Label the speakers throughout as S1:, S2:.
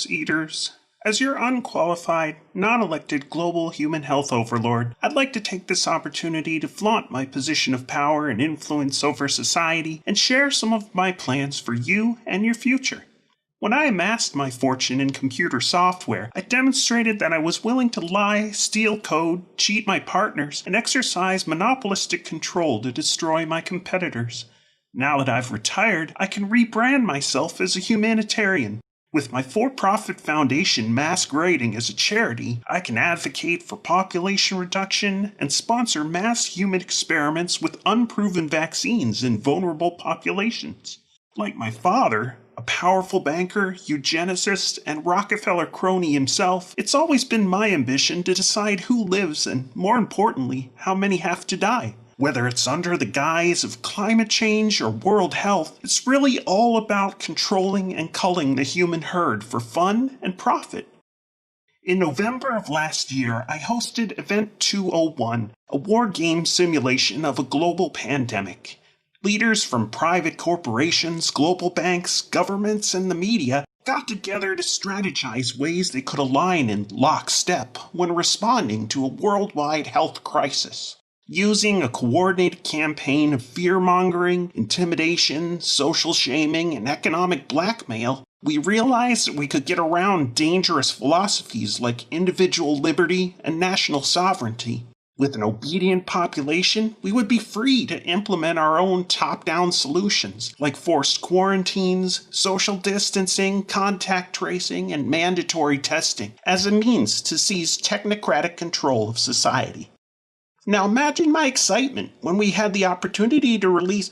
S1: Eaters. As your unqualified, non-elected global human health overlord, I'd like to take this opportunity to flaunt my position of power and influence over society and share some of my plans for you and your future. When I amassed my fortune in computer software, I demonstrated that I was willing to lie, steal code, cheat my partners, and exercise monopolistic control to destroy my competitors. Now that I've retired, I can rebrand myself as a humanitarian. With my for-profit foundation masquerading as a charity, I can advocate for population reduction and sponsor mass human experiments with unproven vaccines in vulnerable populations. Like my father, a powerful banker, eugenicist, and Rockefeller crony himself, it's always been my ambition to decide who lives and, more importantly, how many have to die. Whether it's under the guise of climate change or world health, it's really all about controlling and culling the human herd for fun and profit. In November of last year, I hosted Event 201, a war game simulation of a global pandemic. Leaders from private corporations, global banks, governments, and the media got together to strategize ways they could align in lockstep when responding to a worldwide health crisis. Using a coordinated campaign of fear-mongering, intimidation, social shaming, and economic blackmail, we realized that we could get around dangerous philosophies like individual liberty and national sovereignty. With an obedient population, we would be free to implement our own top-down solutions, like forced quarantines, social distancing, contact tracing, and mandatory testing, as a means to seize technocratic control of society. Now imagine my excitement when we had the opportunity to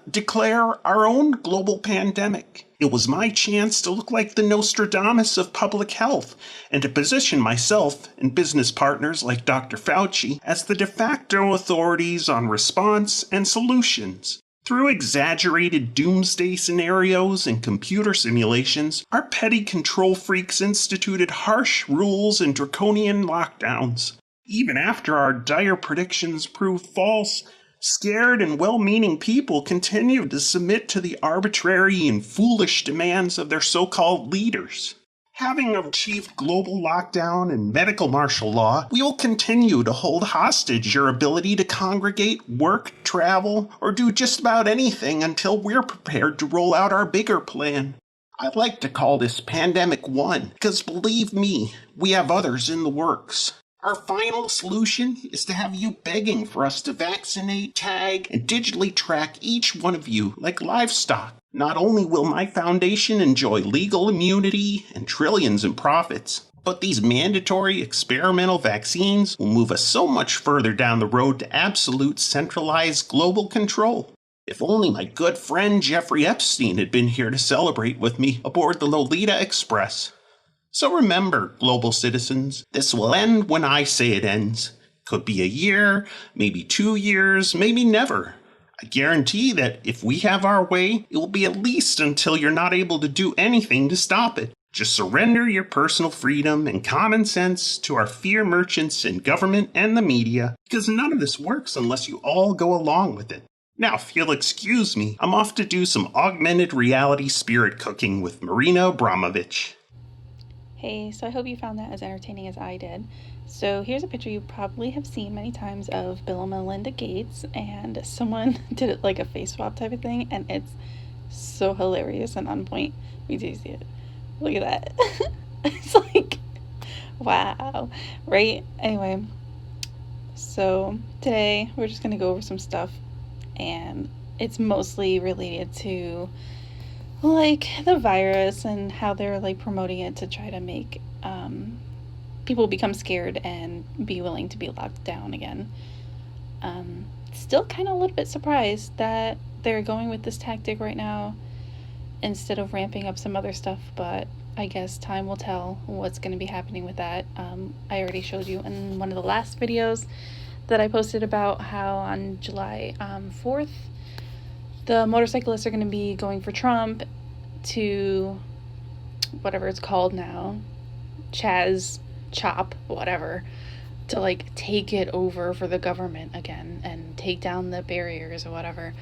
S1: declare our own global pandemic. It was my chance to look like the Nostradamus of public health and to position myself and business partners like Dr. Fauci as the de facto authorities on response and solutions. Through exaggerated doomsday scenarios and computer simulations, our petty control freaks instituted harsh rules and draconian lockdowns. Even after our dire predictions proved false, scared and well-meaning people continued to submit to the arbitrary and foolish demands of their so-called leaders. Having achieved global lockdown and medical martial law, we will continue to hold hostage your ability to congregate, work, travel, or do just about anything until we're prepared to roll out our bigger plan. I'd like to call this Pandemic 1, because believe me, we have others in the works. Our final solution is to have you begging for us to vaccinate, tag, and digitally track each one of you like livestock. Not only will my foundation enjoy legal immunity and trillions in profits, but these mandatory experimental vaccines will move us so much further down the road to absolute centralized global control. If only my good friend Jeffrey Epstein had been here to celebrate with me aboard the Lolita Express. So remember, global citizens, this will end when I say it ends. Could be a year, maybe 2 years, maybe never. I guarantee that if we have our way, it will be at least until you're not able to do anything to stop it. Just surrender your personal freedom and common sense to our fear merchants in government and the media, because none of this works unless you all go along with it. Now, if you'll excuse me, I'm off to do some augmented reality spirit cooking with Marina Abramovich.
S2: Hey, so I hope you found that as entertaining as I did. So here's a picture you probably have seen many times of Bill and Melinda Gates, and someone did it like a face swap type of thing, and it's so hilarious and on point. We do see it. Look at that. It's like, wow, right? Anyway, so today we're just gonna go over some stuff, and it's mostly related to like the virus and how they're like promoting it to try to make people become scared and be willing to be locked down again. Still kind of a little bit surprised that they're going with this tactic right now instead of ramping up some other stuff, but I guess time will tell what's going to be happening with that. I already showed you in one of the last videos that I posted about how on July 4th the motorcyclists are going to be going for Trump to whatever it's called now, Chop, whatever, to like take it over for the government again and take down the barriers or whatever,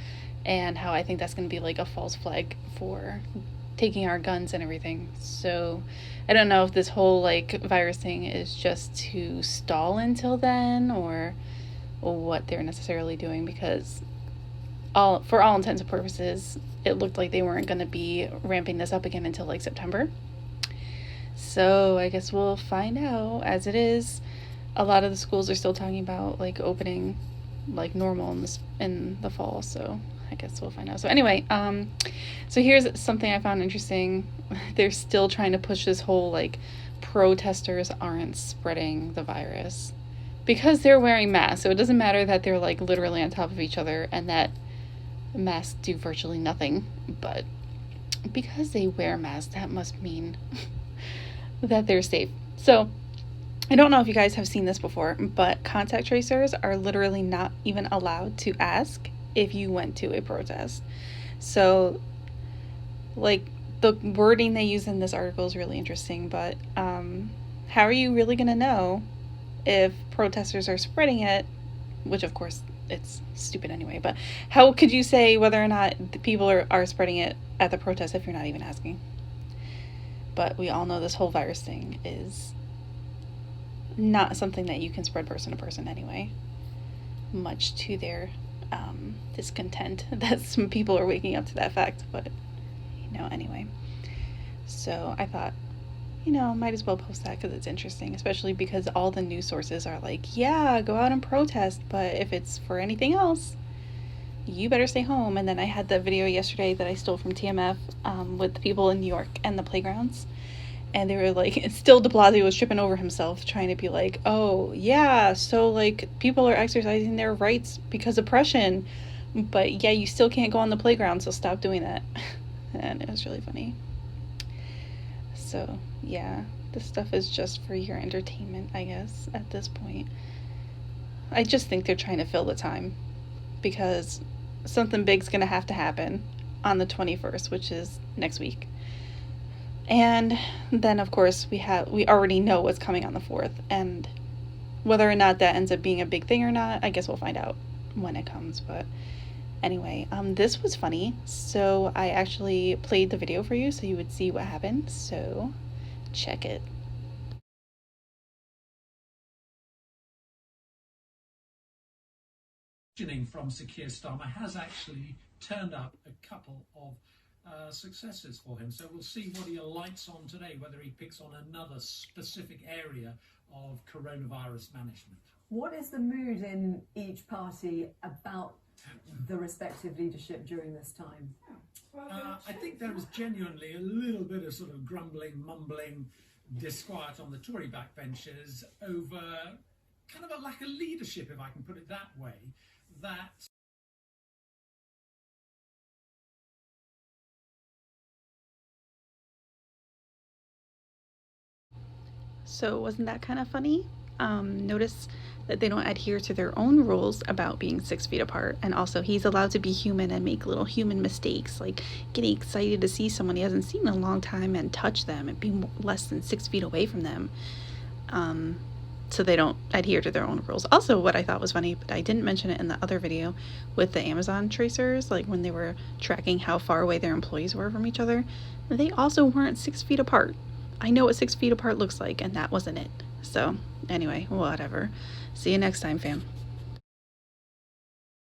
S2: and how I think that's going to be like a false flag for taking our guns and everything. So I don't know if this whole like virus thing is just to stall until then, or what they're necessarily doing, because for all intents and purposes, it looked like they weren't going to be ramping this up again until like September. So I guess we'll find out. As it is, a lot of the schools are still talking about like opening like normal in the fall. So I guess we'll find out. So anyway, so here's something I found interesting. They're still trying to push this whole like protesters aren't spreading the virus because they're wearing masks. So it doesn't matter that they're like literally on top of each other and that masks do virtually nothing, but because they wear masks, that must mean that they're safe. So I don't know if you guys have seen this before, but contact tracers are literally not even allowed to ask if you went to a protest. So like the wording they use in this article is really interesting, but how are you really going to know if protesters are spreading it, which of course it's stupid anyway, but how could you say whether or not the people are spreading it at the protest if you're not even asking? But we all know this whole virus thing is not something that you can spread person to person anyway, much to their discontent that some people are waking up to that fact. But anyway, so I thought, might as well post that because it's interesting, especially because all the news sources are like, yeah, go out and protest, but if it's for anything else, you better stay home. And then I had the video yesterday that I stole from TMF with the people in New York and the playgrounds, and they were like, still de Blasio was tripping over himself trying to be like, oh yeah, so like people are exercising their rights because oppression, but yeah, you still can't go on the playground, so stop doing that. And it was really funny. So yeah, this stuff is just for your entertainment, I guess, at this point. I just think they're trying to fill the time because something big's gonna have to happen on the 21st, which is next week. And then of course we already know what's coming on the 4th, and whether or not that ends up being a big thing or not, I guess we'll find out when it comes. But anyway, this was funny, so I actually played the video for you so you would see what happened, so check it.
S3: From Sir Keir Starmer has actually turned up a couple of successes for him. So we'll see what he alights on today, whether he picks on another specific area of coronavirus management.
S4: What is the mood in each party about the respective leadership during this time?
S3: I think there is genuinely a little bit of sort of grumbling, mumbling, disquiet on the Tory backbenchers over kind of a lack of leadership, if I can put it that way, that
S2: So wasn't that kind of funny? Notice that they don't adhere to their own rules about being 6 feet apart, and also he's allowed to be human and make little human mistakes, like getting excited to see someone he hasn't seen in a long time and touch them and be less than 6 feet away from them. So they don't adhere to their own rules. Also, what I thought was funny, but I didn't mention it in the other video with the Amazon tracers, like when they were tracking how far away their employees were from each other, they also weren't 6 feet apart. I know what 6 feet apart looks like, and that wasn't it. So anyway, whatever. See you next time, fam.